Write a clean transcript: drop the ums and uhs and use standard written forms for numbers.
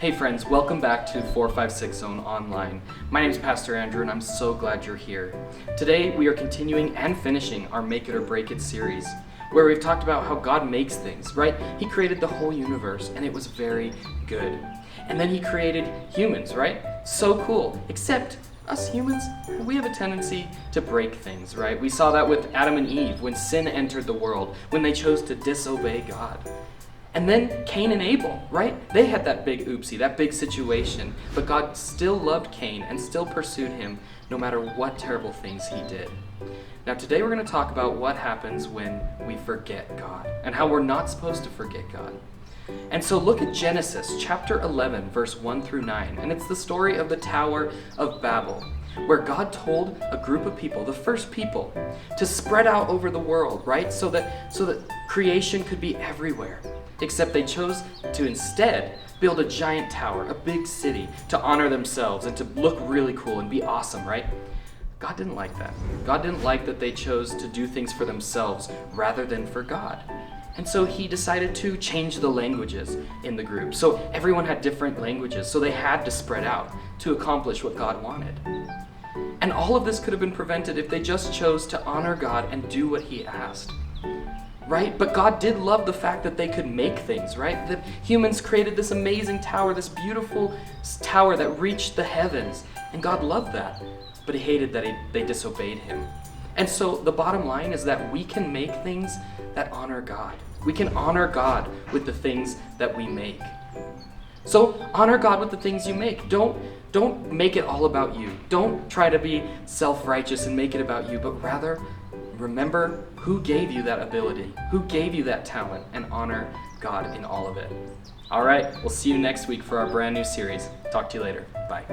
Hey friends, welcome back to 456 Zone Online. My name is Pastor Andrew and I'm so glad you're here. Today we are continuing and finishing our Make It or Break It series, where we've talked about how God makes things, right? He created the whole universe and it was very good. And then he created humans, right? So cool. Except us humans, we have a tendency to break things, right? We saw that with Adam and Eve when sin entered the world, when they chose to disobey God. And then Cain and Abel, right? They had that big oopsie, that big situation, but God still loved Cain and still pursued him no matter what terrible things he did. Now today we're going to talk about what happens when we forget God and how we're not supposed to forget God. And so look at Genesis chapter 11, verse 1 through 9, and it's the story of the Tower of Babel, where God told a group of people, the first people, to spread out over the world, right? So that creation could be everywhere. Except they chose to instead build a giant tower, a big city, to honor themselves and to look really cool and be awesome, right? God didn't like that. God didn't like that they chose to do things for themselves rather than for God. And so he decided to change the languages in the group. So everyone had different languages, so they had to spread out to accomplish what God wanted. And all of this could have been prevented if they just chose to honor God and do what he asked. Right? But God did love the fact that they could make things, right? That humans created this amazing tower, this beautiful tower that reached the heavens. And God loved that. But he hated that they disobeyed him. And so the bottom line is that we can make things that honor God. We can honor God with the things that we make. So honor God with the things you make. Don't make it all about you. Don't try to be self-righteous and make it about you, but rather remember who gave you that ability, who gave you that talent, and honor God in all of it. All right, we'll see you next week for our brand new series. Talk to you later. Bye.